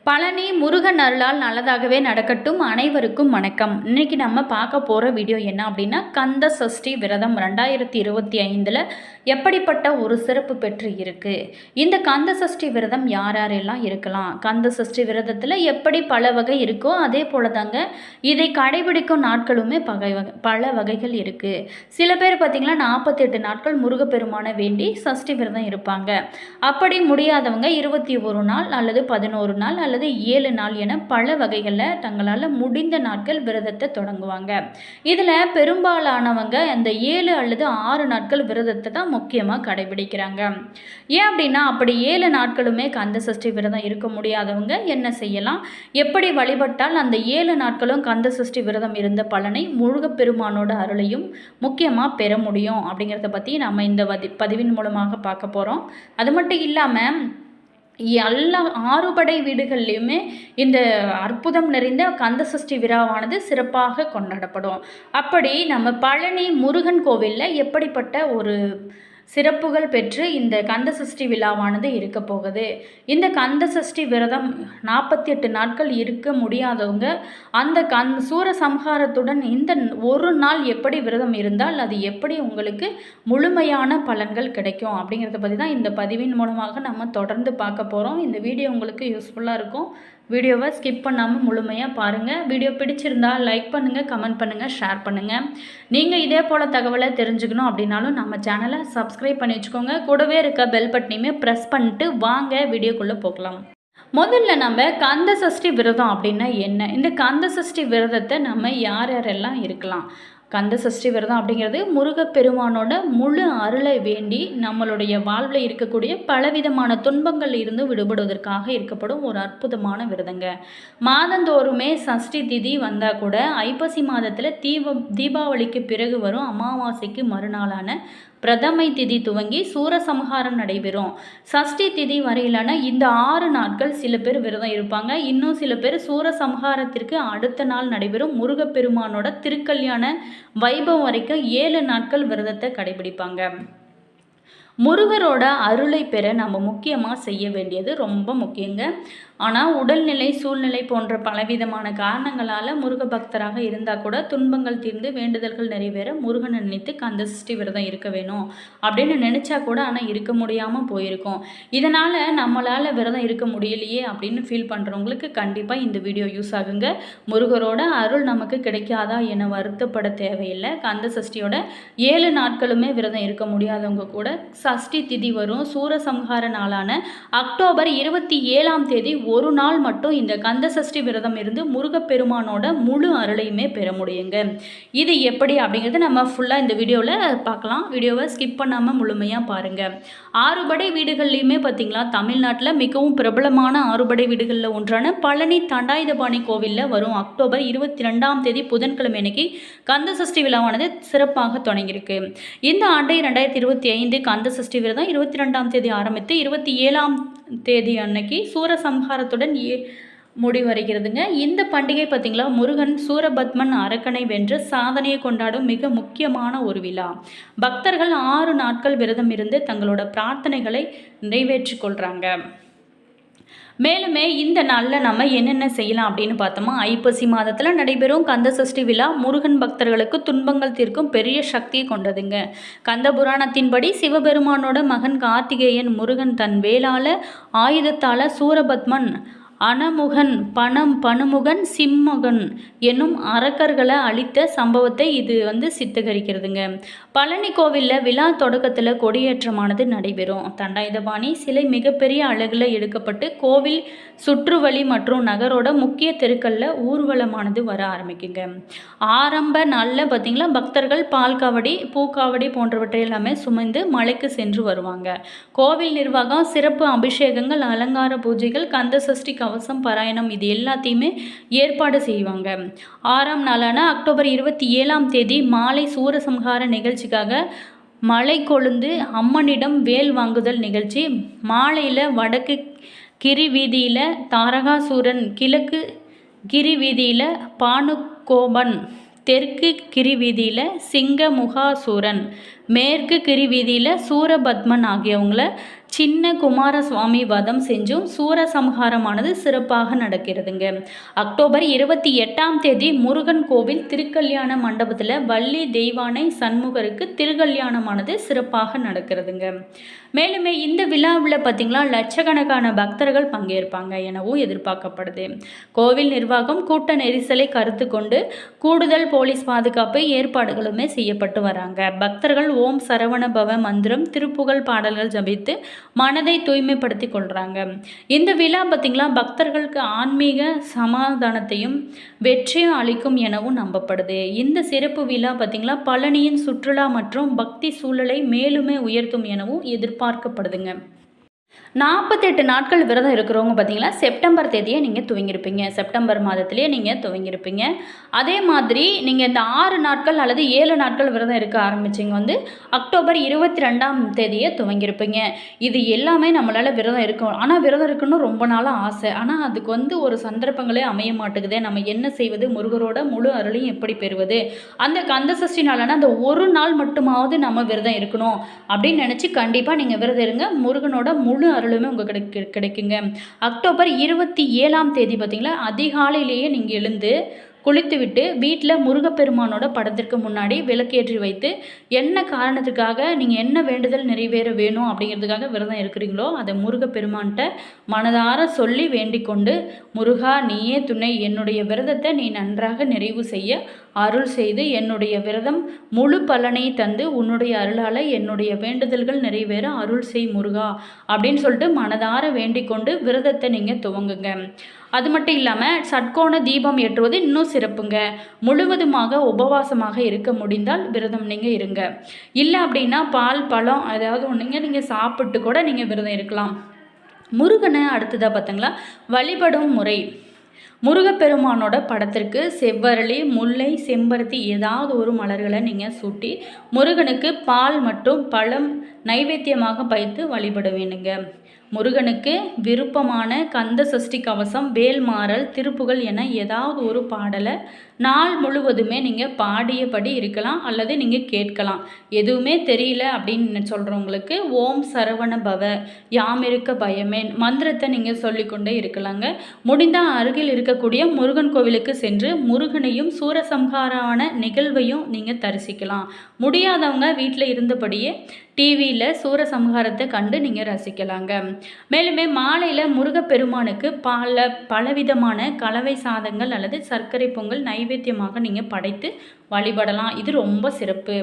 பழனி முருகன் அருளால் நல்லதாகவே நடக்கட்டும். அனைவருக்கும் வணக்கம். இன்னைக்கு நம்ம பார்க்க போகிற வீடியோ என்ன அப்படின்னா, கந்த சஷ்டி விரதம் 2025 எப்படிப்பட்ட ஒரு சிறப்பு பெற்று இருக்கு. இந்த கந்த சஷ்டி விரதம் யாரெல்லாம் இருக்கலாம், கந்த சஷ்டி விரதத்தில் எப்படி பல வகை இருக்கோ அதே போல தாங்க இதை கடைபிடிக்கும் நாட்களுமே பல வகைகள் இருக்கு. சில பேர் பார்த்திங்கன்னா 48 நாட்கள் முருகப்பெருமானை வேண்டி சஷ்டி விரதம் இருப்பாங்க. அப்படி முடியாதவங்க 21 நாள் அல்லது 11 நாள் அல்லது 7 நாள் என பல வகைகளில் தங்களால் முடிந்த நாட்கள் விரதத்தை தொடங்குவாங்க. இதில் பெரும்பாலானவங்க அந்த 7 அல்லது 6 நாட்கள் விரதத்தை தான் முக்கியமாக கடைபிடிக்கிறாங்க. ஏன் அப்படின்னா, அப்படி 7 நாட்களுமே கந்த சஷ்டி விரதம் இருக்க முடியாதவங்க என்ன செய்யலாம், எப்படி வழிபட்டால் அந்த 7 நாட்களும் கந்த சஷ்டி விரதம் இருந்த பலனை முருகப்பெருமானோட அருளையும் முக்கியமாக பெற முடியும் அப்படிங்கிறத பற்றி நம்ம இந்த பதிவின் மூலமாக பார்க்க போகிறோம். அது மட்டும் இல்லாமல் எல்லா 6 படை வீடுகள்லையுமே இந்த அற்புதம் நிறைந்த கந்த சஷ்டி விழாவானது சிறப்பாக கொண்டாடப்படும். அப்படி நம்ம பழனி முருகன் கோவிலில் எப்படிப்பட்ட ஒரு சிறப்புகள் பெற்று இந்த கந்த சஷ்டி விழாவானது இருக்க போகுது. இந்த கந்த சஷ்டி விரதம் 48 நாட்கள் இருக்க முடியாதவங்க அந்த சூரசம்ஹாரத்துடன் இந்த ஒரு நாள் எப்படி விரதம் இருந்தால் அது எப்படி உங்களுக்கு முழுமையான பலன்கள் கிடைக்கும் அப்படிங்கிறத பற்றி தான் இந்த பதிவின் மூலமாக நம்ம தொடர்ந்து பார்க்க போகிறோம். இந்த வீடியோ உங்களுக்கு யூஸ்ஃபுல்லாக இருக்கும். வீடியோவை ஸ்கிப் பண்ணாமல் முழுமையாக பாருங்கள். வீடியோ பிடிச்சிருந்தால் லைக் பண்ணுங்கள், கமெண்ட் பண்ணுங்கள், ஷேர் பண்ணுங்கள். நீங்கள் இதே போல் தகவலை தெரிஞ்சுக்கணும் அப்படின்னாலும் நம்ம சேனலை சப்ஸ்கிரைப் பண்ணி வச்சுக்கோங்க. கூடவே இருக்க பெல் பட்டனையுமே ப்ரெஸ் பண்ணிட்டு வாங்க வீடியோக்குள்ளே போகலாம். முதல்ல நம்ம கந்த சஷ்டி விரதம் அப்படின்னா என்ன, இந்த கந்த சஷ்டி விரதத்தை நம்ம யாரெல்லாம் இருக்கலாம். கந்த சஷ்டி விரதம் அப்படிங்கிறது முருகப்பெருமானோட முழு அருளை வேண்டி நம்மளுடைய வாழ்வில் இருக்கக்கூடிய பலவிதமான துன்பங்கள் இருந்து விடுபடுவதற்காக இருக்கப்படும் ஒரு அற்புதமான விரதங்க. மாதந்தோறுமே சஷ்டி திதி வந்தால் கூட ஐப்பசி மாதத்தில் தீபாவளிக்கு பிறகு வரும் அமாவாசைக்கு மறுநாளான பிரதமை திதி துவங்கி சூரசம்ஹாரம் நடைபெறும். சஷ்டி திதி வரையிலான இந்த 6 நாட்கள் சில பேர் விரதம் இருப்பாங்க. இன்னும் சில பேர் சூரசம்ஹாரத்திற்கு அடுத்த நாள் நடைபெறும் முருகப்பெருமானோட திருக்கல்யாண வைபவம் வரைக்கும் 7 நாட்கள் விரதத்தை கடைபிடிப்பாங்க. முருகரோட அருளை பெற நம்ம முக்கியமாக செய்ய வேண்டியது ரொம்ப முக்கியங்க. ஆனால் உடல்நிலை, சூழ்நிலை போன்ற பலவிதமான காரணங்களால் முருக பக்தராக இருந்தால் கூட துன்பங்கள் தீர்ந்து வேண்டுதல்கள் நிறைவேற முருகனை நினைத்து கந்த சஷ்டி விரதம் இருக்க வேணும் அப்படின்னு நினச்சா கூட ஆனால் இருக்க முடியாமல் போயிருக்கோம். இதனால் நம்மளால் விரதம் இருக்க முடியலையே அப்படின்னு ஃபீல் பண்ணுறவங்களுக்கு கண்டிப்பாக இந்த வீடியோ யூஸ் ஆகுங்க. முருகரோட அருள் நமக்கு கிடைக்காதா என வருத்தப்பட தேவையில்லை. கந்த சஷ்டியோட 7 நாட்களுமே விரதம் இருக்க முடியாதவங்க கூட சஷ்டி திதி வரும் சூரசம்ஹார நாளான அக்டோபர் 27ஆம் தேதி ஒரு நாள் மட்டும் இந்த கந்த சஷ்டி விரதம் இருந்து முருகப்பெருமானோட முழு அருளையுமே பெற முடியுங்க. இது எப்படி அப்படிங்கிறது நம்ம ஃபுல்லாக இந்த வீடியோவில் பார்க்கலாம். வீடியோவை ஸ்கிப் பண்ணாமல் முழுமையாக பாருங்கள். 6 படை வீடுகள்லையுமே பார்த்திங்களா, தமிழ்நாட்டில் மிகவும் பிரபலமான 6 படை வீடுகளில் ஒன்றான பழனி தண்டாயுதபாணி கோவிலில் வரும் அக்டோபர் 22ஆம் தேதி புதன்கிழமை அன்னைக்கு கந்த சஷ்டி விழாவானது சிறப்பாக தொடங்கியிருக்கு. இந்த ஆண்டை 2025 கந்த சஷ்டி விரதம் 22ஆம் தேதி ஆரம்பித்து 27ஆம் தேதி அன்னைக்கு சூரசம்ஹாரத்துடன் முடிவடைகிறதுங்க. இந்த பண்டிகை பார்த்திங்களா, முருகன் சூரபத்மன் அரக்கனை வென்று சாதனையை கொண்டாடும் மிக முக்கியமான ஒரு விழா. பக்தர்கள் 6 நாட்கள் விரதம் இருந்து தங்களோட பிரார்த்தனைகளை நிறைவேற்றிக் கொள்கிறாங்க. மேலுமே இந்த நாளில் நம்ம என்னென்ன செய்யலாம் அப்படின்னு பார்த்தோமா, ஐப்பசி மாதத்தில் நடைபெறும் கந்த சஷ்டி விழா முருகன் பக்தர்களுக்கு துன்பங்கள் தீர்க்கும் பெரிய சக்தியை கொண்டதுங்க. கந்த புராணத்தின்படி சிவபெருமானோட மகன் கார்த்திகேயன் முருகன் தன் வேளால ஆயுதத்தால் சூரபத்மன், அனமுகன், பனுமுகன், சிம்மகன் என்னும் அரக்கர்களை அழித்த சம்பவத்தை இது சித்தரிக்கிறதுங்க. பழனி கோவிலில் விழா தொடக்கத்தில் கொடியேற்றமானது நடைபெறும். தண்டாயுதபாணி சிலை மிகப்பெரிய அழகில் எடுக்கப்பட்டு கோவில் சுற்றுவழி மற்றும் நகரோட முக்கிய தெருக்களில் ஊர்வலமானது வர ஆரம்பிக்குங்க. ஆரம்ப நாளில் பார்த்திங்களா, பக்தர்கள் பால் காவடி, பூக்காவடி போன்றவற்றை எல்லாமே சுமந்து மலைக்கு சென்று வருவாங்க. கோவில் நிர்வாகம் சிறப்பு அபிஷேகங்கள், அலங்கார பூஜைகள், கந்த சஷ்டி கவசம் பாராயணம் இது எல்லாத்தையுமே ஏற்பாடு செய்வாங்க. 6ஆம் நாளான அக்டோபர் 27ஆம் தேதி மாலை சூரசம்ஹார நிகழ்ச்சிக்காக மலை கொழுந்து அம்மனிடம் வேல் வாங்குதல் நிகழ்ச்சி. மாலையில் வடக்கு கிரி வீதியில் தாரகாசூரன், கிழக்கு கிரி வீதியில் பானுகோபன், தெற்கு கிரி வீதியில் சிங்கமுகாசூரன், மேற்கு கிரி வீதியில் சூரபத்மன் ஆகியவங்கள சின்ன குமாரசுவாமி வதம் செஞ்சும் சூரசம்ஹாரமானது சிறப்பாக நடக்கிறதுங்க. அக்டோபர் 28ஆம் தேதி முருகன் கோவில் திருக்கல்யாண மண்டபத்தில் வள்ளி தெய்வானை சண்முகருக்கு திருக்கல்யாணமானது சிறப்பாக நடக்கிறதுங்க. மேலுமே இந்த விழாவில் பார்த்திங்களா லட்சக்கணக்கான பக்தர்கள் பங்கேற்பாங்க எனவும் எதிர்பார்க்கப்படுது. கோவில் நிர்வாகம் கூட்ட நெரிசலை கருத்து கொண்டு கூடுதல் போலீஸ் பாதுகாப்பு ஏற்பாடுகளுமே செய்யப்பட்டு வராங்க. பக்தர்கள் ஓம் சரவண பவ மந்திரம் திருப்புகழ் பாடல்கள் ஜபித்து மனதை தூய்மைப்படுத்தி கொள்கிறாங்க. இந்த விழா பார்த்திங்களா பக்தர்களுக்கு ஆன்மீக சமாதானத்தையும் வெற்றியும் அளிக்கும் எனவும் நம்பப்படுது. இந்த சிறப்பு விழா பார்த்திங்களா பழனியின் சுற்றுலா மற்றும் பக்தி சூழலை மேலுமே உயர்த்தும் எனவும் எதிர்பார்க்கப்படுதுங்க. 48 நாட்கள் விரதம் இருக்கிறவங்க பார்த்தீங்கன்னா செப்டம்பர் தேதியை நீங்கள் துவங்கியிருப்பீங்க. செப்டம்பர் மாதத்திலேயே நீங்கள் துவங்கியிருப்பீங்க. அதே மாதிரி நீங்கள் இந்த 6 நாட்கள் அல்லது 7 நாட்கள் விரதம் இருக்க ஆரம்பிச்சிங்க அக்டோபர் 22ஆம் தேதியை துவங்கியிருப்பீங்க. இது எல்லாமே நம்மளால் விரதம் இருக்கும். ஆனால் விரதம் இருக்குன்னு ரொம்ப நாளாக ஆசை. ஆனால் அதுக்கு ஒரு சந்தர்ப்பங்களே அமைய மாட்டேங்குது. நம்ம என்ன செய்வது? முருகரோட முழு அருளையும் எப்படி பெறுவது? அந்த கந்த சஷ்டி நாளான அந்த ஒரு நாள் மட்டுமாவது நம்ம விரதம் இருக்கணும் அப்படின்னு நினச்சி கண்டிப்பாக நீங்கள் விரதம் இருங்க. முருகனோட முழு அருளுமே உங்களுக்கு கிடைக்குங்க. அக்டோபர் 27ஆம் தேதி பார்த்தீங்களா அதிகாலையிலேயே நீங்கள் எழுந்து குளித்துவிட்டு வீட்டில் முருகப்பெருமானோட படத்திற்கு முன்னாடி விளக்கேற்றி வைத்து என்ன காரணத்துக்காக நீங்கள் என்ன வேண்டுதல் நிறைவேற வேணும் அப்படிங்கிறதுக்காக விரதம் இருக்கிறீங்களோ அதை முருகப்பெருமான்கிட்ட மனதார சொல்லி வேண்டிக் கொண்டு, முருகா நீயே துணை, என்னுடைய விரதத்தை நீ நன்றாக நிறைவு செய்ய அருள் செய்து என்னுடைய விரதம் முழு பலனை தந்து உன்னுடைய அருளால் என்னுடைய வேண்டுதல்கள் நிறைவேற அருள் செய் முருகா அப்படின்னு சொல்லிட்டு மனதார வேண்டிக் கொண்டு விரதத்தை நீங்கள் துவங்குங்க. அது மட்டும் இல்லாமல் சட்கோண தீபம் ஏற்றுவது இன்னும் சிறப்புங்க. முழுவதுமாக உபவாசமாக இருக்க முடிந்தால் விரதம் நீங்கள் இருங்க. இல்லை அப்படின்னா பால் பழம் ஏதாவது ஒன்றுங்க நீங்கள் சாப்பிட்டு கூட நீங்கள் விரதம் இருக்கலாம். முருகனை அடுத்ததாக பார்த்தீங்களா வழிபடும் முறை. முருகப்பெருமானோட படத்திற்கு செவ்வரளி, முல்லை, செம்பருத்தி ஏதாவது ஒரு மலர்களை நீங்கள் சூட்டி முருகனுக்கு பால் மற்றும் பழம் நைவேத்தியமாக வைத்து வழிபட வேணுங்க. முருகனுக்கு விருப்பமான கந்த சஷ்டி கவசம், வேல்மாறல், திருப்புகழ் என ஏதாவது ஒரு பாடலை நாள் முழுவதுமே நீங்கள் பாடியபடி இருக்கலாம் அல்லது நீங்கள் கேட்கலாம். எதுவுமே தெரியல அப்படின்னு சொல்கிறவங்களுக்கு ஓம் சரவண பவ யாம் இருக்க பயமேன் மந்திரத்தை நீங்கள் சொல்லிக்கொண்டே இருக்கலாங்க. முடிந்தால் அருகில் இருக்கக்கூடிய முருகன் கோவிலுக்கு சென்று முருகனையும் சூரசம்ஹாரான நிகழ்வையும் நீங்கள் தரிசிக்கலாம். முடியாதவங்க வீட்டில் இருந்தபடியே டிவியில் சூரசம்ஹாரத்தை கண்டு நீங்கள் ரசிக்கலாங்க. மேலுமே மாலையில் முருகப்பெருமானுக்கு பலவிதமான கலவை சாதங்கள் அல்லது சர்க்கரை பொங்கல் நைவேத்தியமாக நீங்கள் படைத்து வழிபடலாம். இது ரொம்ப சிறப்பு.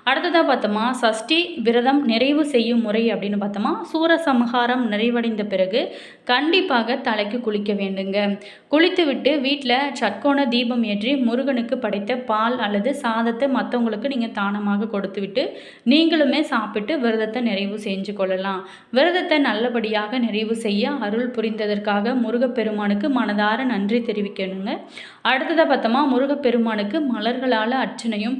அடுத்ததாக பார்த்தோமா சஷ்டி விரதம் நிறைவு செய்யும் முறை அப்படின்னு பார்த்தோமா சூரசம்ஹாரம் நிறைவடைந்த பிறகு கண்டிப்பாக தலைக்கு குளிக்க வேண்டுங்க. குளித்து விட்டு வீட்டில் சட்கோண தீபம் ஏற்றி முருகனுக்கு படைத்த பால் அல்லது சாதத்தை மற்றவங்களுக்கு நீங்கள் தானமாக கொடுத்து விட்டு நீங்களுமே சாப்பிட்டு விரதத்தை நிறைவு செஞ்சு கொள்ளலாம். விரதத்தை நல்லபடியாக நிறைவு செய்ய அருள் புரிந்ததற்காக முருகப்பெருமானுக்கு மனதார நன்றி தெரிவிக்கணுங்க. அடுத்ததாக பார்த்தோமா முருகப்பெருமானுக்கு மலர்களால் அர்ச்சனையும்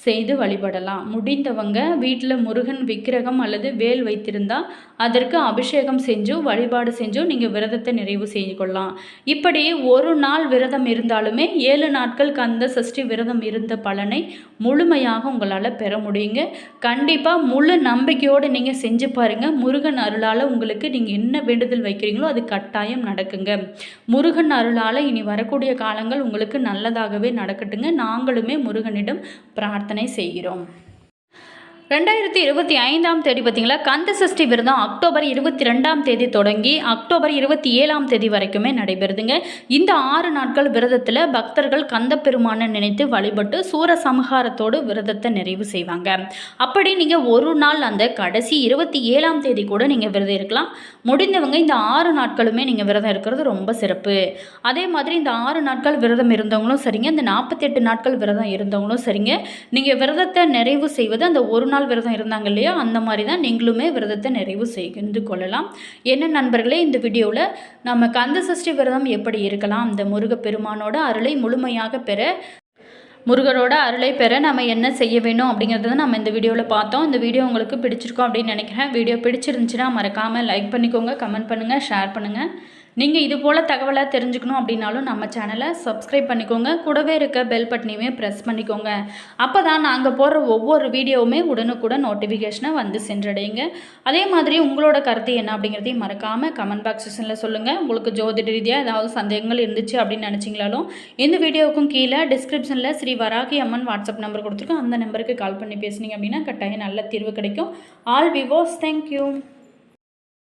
செய்து வழிபடலாம். முடிந்தவங்க வீட்டில் முருகன் விக்கிரகம் அல்லது வேல் வைத்திருந்தால் அதற்கு அபிஷேகம் செஞ்சும் வழிபாடு செஞ்சும் நீங்கள் விரதத்தை நிறைவு செய்து கொள்ளலாம். இப்படி ஒரு நாள் விரதம் இருந்தாலுமே 7 நாட்கள் கந்த சஷ்டி விரதம் இருந்த பலனை முழுமையாக உங்களால் பெற முடியுங்க. கண்டிப்பாக முழு நம்பிக்கையோடு நீங்கள் செஞ்சு பாருங்கள். முருகன் அருளால் உங்களுக்கு நீங்கள் என்ன வேண்டுதல் வைக்கிறீங்களோ அது கட்டாயம் நடக்குங்க. முருகன் அருளால் இனி வரக்கூடிய காலங்கள் உங்களுக்கு நல்லதாகவே நடக்கட்டுங்க. நாங்களுமே முருகனிடம் பிரார்த்தனை செய்கிறோம். 2025ஆம் தேதி பார்த்தீங்களா கந்த சஷ்டி விரதம் அக்டோபர் 22ஆம் தேதி தொடங்கி அக்டோபர் 27ஆம் தேதி வரைக்குமே நடைபெறுதுங்க. இந்த 6 நாட்கள் விரதத்தில் பக்தர்கள் கந்த பெருமானை நினைத்து வழிபட்டு சூரசம்ஹாரத்தோடு விரதத்தை நிறைவு செய்வாங்க. அப்படி நீங்கள் ஒரு நாள் அந்த கடைசி 27ஆம் தேதி கூட நீங்கள் விரதம் இருக்கலாம். முடிந்தவங்க இந்த 6 நாட்களுமே நீங்கள் விரதம் இருக்கிறது ரொம்ப சிறப்பு. அதே மாதிரி இந்த 6 நாட்கள் விரதம் இருந்தவங்களும் சரிங்க, இந்த 48 நாட்கள் விரதம் இருந்தவங்களும் சரிங்க, நீங்கள் விரதத்தை நிறைவு செய்வது அந்த ஒரு நாள் விரதம் இருந்தாங்க இல்லையா அந்த மாதிரி தான் நீங்களுமே விரதத்தை நிறைவு செய்து கொள்ளலாம். என்ன நண்பர்களே, இந்த வீடியோவில் நம்ம கந்த சஷ்டி விரதம் எப்படி இருக்கலாம், இந்த முருகப்பெருமானோட அருளை முழுமையாக பெற முருகரோட அருளை பெற நம்ம என்ன செய்ய வேணும் அப்படிங்கிறத நம்ம இந்த வீடியோவில் பார்த்தோம். இந்த வீடியோ உங்களுக்கு பிடிச்சிருக்கோம் அப்படின்னு நினைக்கிறேன். வீடியோ பிடிச்சிருந்துச்சுன்னா மறக்காமல் லைக் பண்ணிக்கோங்க, கமெண்ட் பண்ணுங்கள், ஷேர் பண்ணுங்கள். நீங்கள் இது போல் தகவலை தெரிஞ்சுக்கணும் அப்படின்னாலும் நம்ம சேனலை சப்ஸ்கிரைப் பண்ணிக்கோங்க. கூடவே இருக்க பெல் பட்டனையுமே ப்ரெஸ் பண்ணிக்கோங்க. அப்போ தான் நாங்கள் போடுற ஒவ்வொரு வீடியோவுமே உடனுக்குடன் நோட்டிஃபிகேஷனை வந்து சென்றடையுங்க. அதே மாதிரி உங்களோட கருத்து என்ன அப்படிங்கிறதையும் மறக்காமல் கமெண்ட் பாக்ஸ் செக்ஷனில் சொல்லுங்கள். உங்களுக்கு ஜோதிட ரீதியாக ஏதாவது சந்தேகங்கள் இருந்துச்சு அப்படின்னு நினச்சிங்களாலும் இந்த வீடியோவுக்கும் கீழே டிஸ்கிரிப்ஷனில் ஸ்ரீ வராகி அம்மன் வாட்ஸ்அப் நம்பர் கொடுத்துருக்கோம். அந்த நம்பருக்கு கால் பண்ணி பேசுனீங்க அப்படின்னா கட்டாயம் நல்ல தீர்வு கிடைக்கும். ஆல் விவோஸ், தேங்க்யூ.